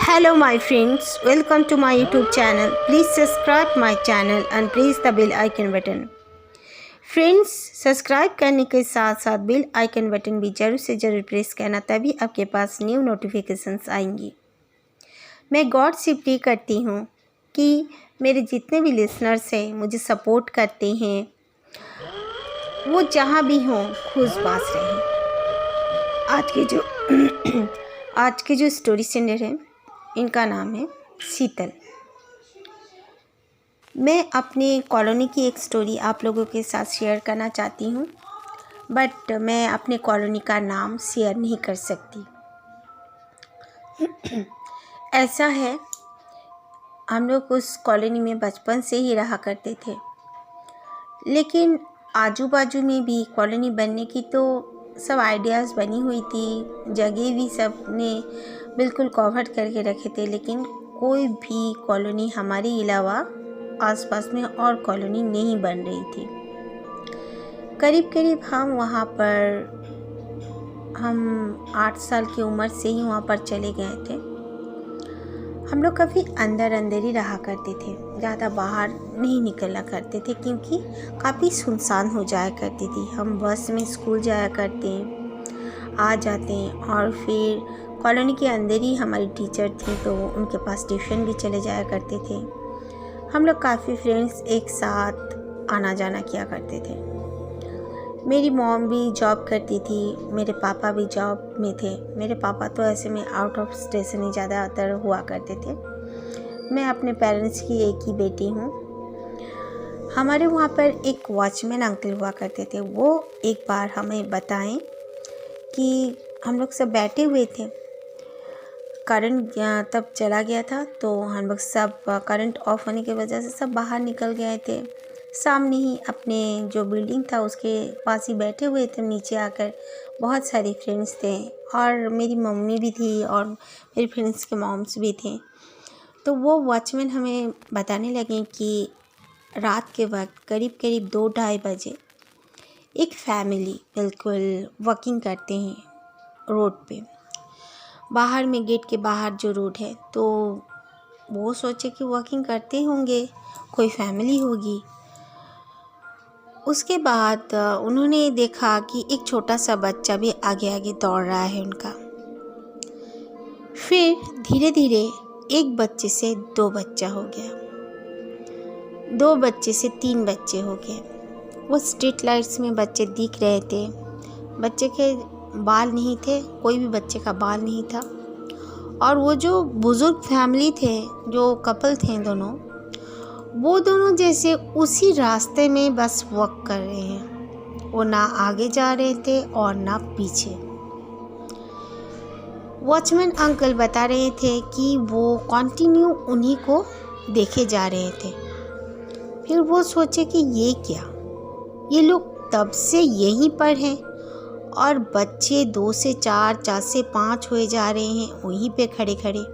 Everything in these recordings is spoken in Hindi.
Hello my friends, welcome to my YouTube channel. Please subscribe my channel and press the bell icon button. Friends, subscribe करने के साथ साथ बेल आइकन बटन भी ज़रूर से ज़रूर प्रेस करना, तभी आपके पास न्यू नोटिफिकेशंस आएंगी। मैं गॉड से प्रे करती हूँ कि मेरे जितने भी लिसनर्स हैं मुझे सपोर्ट करते हैं, वो जहाँ भी हों खुशबाश रहें। आज के जो स्टोरी सेंडर हैं, इनका नाम है शीतल। मैं अपने कॉलोनी की एक स्टोरी आप लोगों के साथ शेयर करना चाहती हूँ, बट मैं अपने कॉलोनी का नाम शेयर नहीं कर सकती। ऐसा है, हम लोग उस कॉलोनी में बचपन से ही रहा करते थे, लेकिन आजू बाजू में भी कॉलोनी बनने की तो सब आइडियाज़ बनी हुई थी, जगह भी सब ने बिल्कुल कवर करके रखे थे, लेकिन कोई भी कॉलोनी हमारे अलावा आसपास में और कॉलोनी नहीं बन रही थी। करीब करीब हम 8 साल की उम्र से ही वहाँ पर चले गए थे। हम लोग काफ़ी अंदर ही रहा करते थे, ज़्यादा बाहर नहीं निकला करते थे, क्योंकि काफ़ी सुनसान हो जाया करती थी। हम बस में स्कूल जाया करते, आ जाते, और फिर कॉलोनी के अंदर ही हमारी टीचर थी, तो उनके पास ट्यूशन भी चले जाया करते थे। हम लोग काफ़ी फ्रेंड्स एक साथ आना जाना किया करते थे। मेरी मॉम भी जॉब करती थी, मेरे पापा भी जॉब में थे। मेरे पापा तो ऐसे में आउट ऑफ स्टेशन ही ज़्यादातर हुआ करते थे। मैं अपने पेरेंट्स की एक ही बेटी हूँ। हमारे वहाँ पर एक वॉचमैन अंकल हुआ करते थे। वो एक बार हमें बताएं कि हम लोग सब बैठे हुए थे, करंट तब चला गया था, तो हम लोग सब करंट ऑफ होने की वजह से सब बाहर निकल गए थे। सामने ही अपने जो बिल्डिंग था उसके पास ही बैठे हुए थे। नीचे आकर बहुत सारे फ्रेंड्स थे, और मेरी मम्मी भी थी, और मेरी फ्रेंड्स के मॉम्स भी थे। तो वो वॉचमैन हमें बताने लगे कि रात के वक्त करीब करीब 2-2:30 बजे एक फैमिली बिल्कुल वॉकिंग करते हैं रोड पे, बाहर में, गेट के बाहर जो रोड है। तो वो सोचे कि वॉकिंग करते होंगे, कोई फैमिली होगी। उसके बाद उन्होंने देखा कि एक छोटा सा बच्चा भी आगे आगे दौड़ रहा है उनका। फिर धीरे धीरे एक बच्चे से 2 बच्चा हो गया, 2 बच्चे से 3 बच्चे हो गए। वो स्ट्रीट लाइट्स में बच्चे दिख रहे थे। बच्चे के बाल नहीं थे, कोई भी बच्चे का बाल नहीं था। और वो जो बुज़ुर्ग फैमिली थे, जो कपल थे दोनों, वो दोनों जैसे उसी रास्ते में बस वॉक कर रहे हैं। वो ना आगे जा रहे थे और ना पीछे। वॉचमैन अंकल बता रहे थे कि वो कंटिन्यू उन्हीं को देखे जा रहे थे। फिर वो सोचे कि ये क्या, ये लोग तब से यहीं पर हैं, और बच्चे 2 से 4, 4 से 5 हुए जा रहे हैं वहीं पे खड़े खड़े।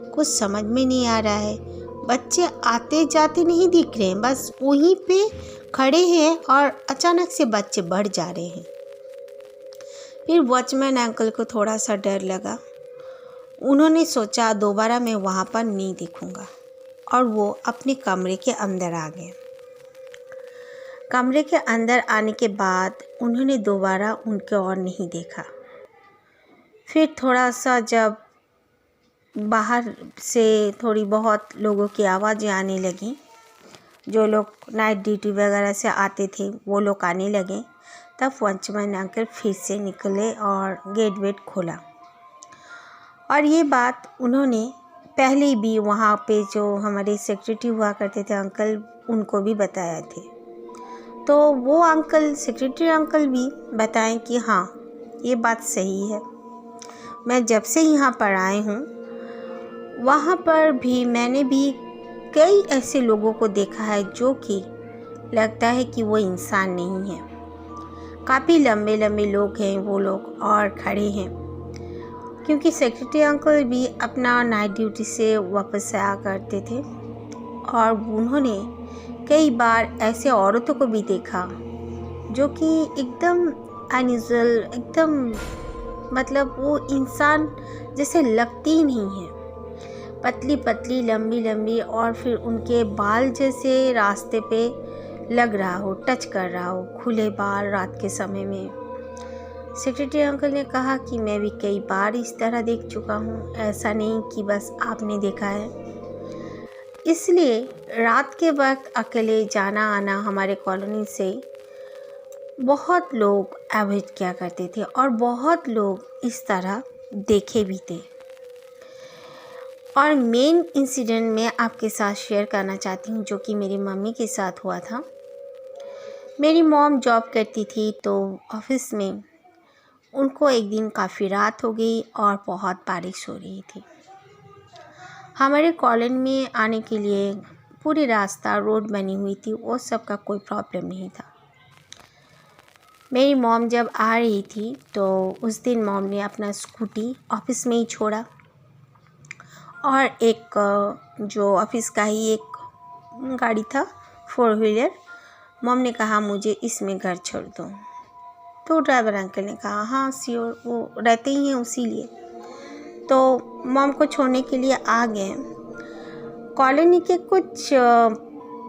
कुछ समझ में नहीं आ रहा है, बच्चे आते जाते नहीं दिख रहे हैं, बस वहीं पे खड़े हैं, और अचानक से बच्चे बढ़ जा रहे हैं। फिर वॉचमैन अंकल को थोड़ा सा डर लगा। उन्होंने सोचा दोबारा मैं वहाँ पर नहीं दिखूँगा, और वो अपने कमरे के अंदर आ गए। कमरे के अंदर आने के बाद उन्होंने दोबारा उनके ओर नहीं देखा। फिर थोड़ा सा जब बाहर से थोड़ी बहुत लोगों की आवाज़ें आने लगी, जो लोग नाइट ड्यूटी वगैरह से आते थे वो लोग आने लगे, तब वॉचमैन अंकल फिर से निकले और गेट खोला। और ये बात उन्होंने पहले भी वहाँ पे जो हमारे सेक्रेटरी हुआ करते थे अंकल, उनको भी बताया थे। तो वो अंकल, सेक्रेटरी अंकल भी बताएं कि हाँ, ये बात सही है। मैं जब से यहाँ पर आए हूँ, वहाँ पर भी मैंने भी कई ऐसे लोगों को देखा है जो कि लगता है कि वो इंसान नहीं है। काफ़ी लंबे लंबे लोग हैं वो लोग, और खड़े हैं, क्योंकि सेक्रेटरी अंकल भी अपना नाइट ड्यूटी से वापस आया करते थे। और उन्होंने कई बार ऐसे औरतों को भी देखा जो कि एकदम अनयूजुअल, एकदम मतलब वो इंसान जैसे लगती ही नहीं है। पतली पतली लंबी लंबी, और फिर उनके बाल जैसे रास्ते पे लग रहा हो, टच कर रहा हो, खुले बाल रात के समय में। सेक्रेटरी अंकल ने कहा कि मैं भी कई बार इस तरह देख चुका हूँ, ऐसा नहीं कि बस आपने देखा है। इसलिए रात के वक्त अकेले जाना आना हमारे कॉलोनी से बहुत लोग अवॉइड किया करते थे, और बहुत लोग इस तरह देखे भी थे। और मेन इंसिडेंट मैं आपके साथ शेयर करना चाहती हूँ, जो कि मेरी मम्मी के साथ हुआ था। मेरी मॉम जॉब करती थी, तो ऑफिस में उनको एक दिन काफ़ी रात हो गई और बहुत बारिश हो रही थी। हमारे कॉलोनी में आने के लिए पूरी रास्ता रोड बनी हुई थी, वो सब का कोई प्रॉब्लम नहीं था। मेरी मॉम जब आ रही थी तो उस दिन मॉम ने अपना स्कूटी ऑफिस में ही छोड़ा, और एक जो ऑफिस का ही एक गाड़ी था 4 व्हीलर, मॉम ने कहा मुझे इसमें घर छोड़ दो। तो ड्राइवर अंकल ने कहा हाँ श्योर, वो रहते ही हैं उसी लिए। तो मॉम को छोड़ने के लिए आ गए। कॉलोनी के कुछ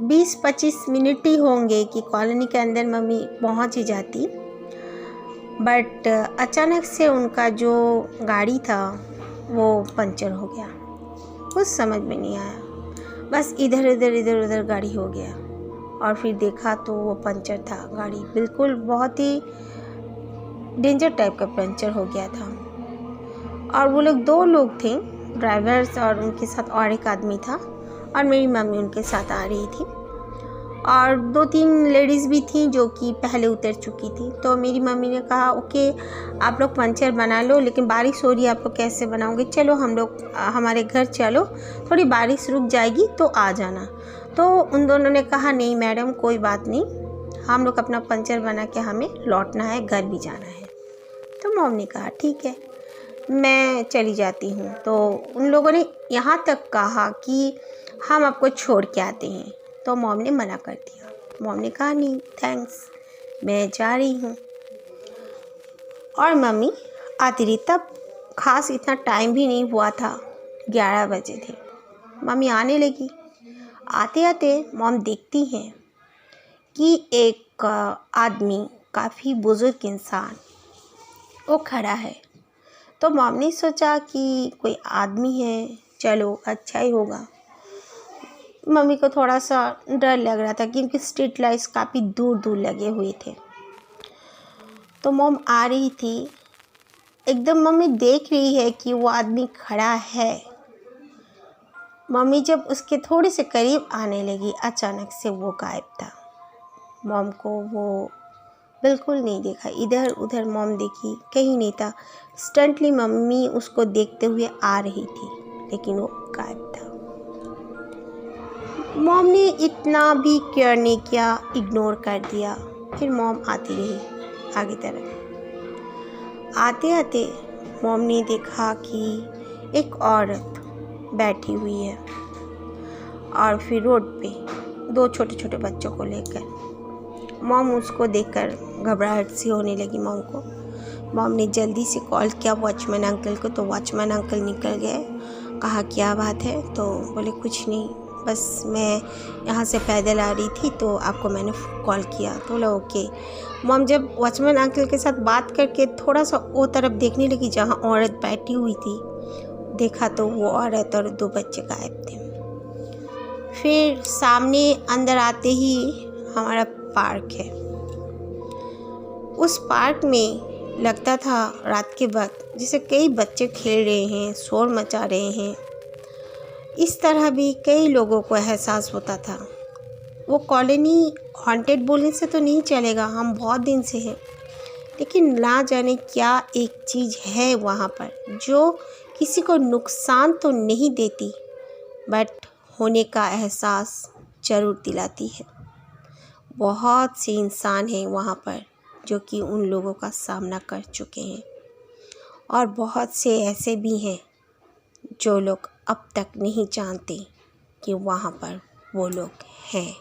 20-25 मिनट ही होंगे कि कॉलोनी के अंदर मम्मी पहुंच ही जाती, बट अचानक से उनका जो गाड़ी था वो पंचर हो गया। कुछ समझ में नहीं आया, बस इधर उधर गाड़ी हो गया, और फिर देखा तो वो पंचर था। गाड़ी बिल्कुल बहुत ही डेंजर टाइप का पंचर हो गया था। और वो लोग 2 लोग थे, ड्राइवर्स और उनके साथ और एक आदमी था, और मेरी मम्मी उनके साथ आ रही थी, और 2-3 लेडीज़ भी थी जो कि पहले उतर चुकी थी। तो मेरी मम्मी ने कहा ओके आप लोग पंचर बना लो, लेकिन बारिश हो रही है, आप लोग कैसे बनाओगे, चलो हम लोग हमारे घर चलो, थोड़ी बारिश रुक जाएगी तो आ जाना। तो उन दोनों ने कहा नहीं मैडम कोई बात नहीं, हम लोग अपना पंचर बना के हमें लौटना है, घर भी जाना है। तो मॉम ने कहा ठीक है मैं चली जाती हूँ। तो उन लोगों ने यहाँ तक कहा कि हम आपको छोड़ के आते हैं, तो मॉम ने मना कर दिया। मॉम ने कहा नहीं थैंक्स, मैं जा रही हूँ। और मम्मी आती रही, तब खास इतना टाइम भी नहीं हुआ था, 11 बजे थे। मम्मी आने लगी, आते आते मॉम देखती हैं कि एक आदमी, काफ़ी बुज़ुर्ग इंसान वो खड़ा है। तो मॉम ने सोचा कि कोई आदमी है, चलो अच्छा ही होगा। मम्मी को थोड़ा सा डर लग रहा था क्योंकि स्ट्रीट लाइट्स काफ़ी दूर दूर लगे हुए थे। तो मॉम आ रही थी, एकदम मम्मी देख रही है कि वो आदमी खड़ा है। मम्मी जब उसके थोड़े से करीब आने लगी, अचानक से वो गायब था। मॉम को वो बिल्कुल नहीं देखा, इधर उधर मॉम देखी, कहीं नहीं था। इंस्टेंटली मम्मी उसको देखते हुए आ रही थी, लेकिन वो गायब था। मॉम ने इतना भी केयर नहीं किया, इग्नोर कर दिया। फिर मॉम आती रही आगे तरफ। आते आते मॉम ने देखा कि एक औरत बैठी हुई है, और फिर रोड पे 2 छोटे छोटे बच्चों को लेकर। मॉम उसको देखकर घबराहट सी होने लगी मॉम को। मॉम ने जल्दी से कॉल किया वॉचमैन अंकल को, तो वॉचमैन अंकल निकल गए। कहा क्या बात है, तो बोले कुछ नहीं, बस मैं यहाँ से पैदल आ रही थी तो आपको मैंने कॉल किया। तो बोला ओके। मॉम जब वॉचमैन अंकल के साथ बात करके थोड़ा सा वो तरफ देखने लगी जहाँ औरत बैठी हुई थी, देखा तो वो औरत और 2 बच्चे गायब थे। फिर सामने अंदर आते ही हमारा पार्क है। उस पार्क में लगता था रात के वक्त जैसे कई बच्चे खेल रहे हैं, शोर मचा रहे हैं। इस तरह भी कई लोगों को एहसास होता था। वो कॉलोनी हॉन्टेड बोलने से तो नहीं चलेगा, हम बहुत दिन से हैं, लेकिन ना जाने क्या एक चीज़ है वहाँ पर जो किसी को नुकसान तो नहीं देती, बट होने का एहसास ज़रूर दिलाती है। बहुत से इंसान हैं वहाँ पर जो कि उन लोगों का सामना कर चुके हैं, और बहुत से ऐसे भी हैं जो लोग अब तक नहीं जानते कि वहाँ पर वो लोग हैं।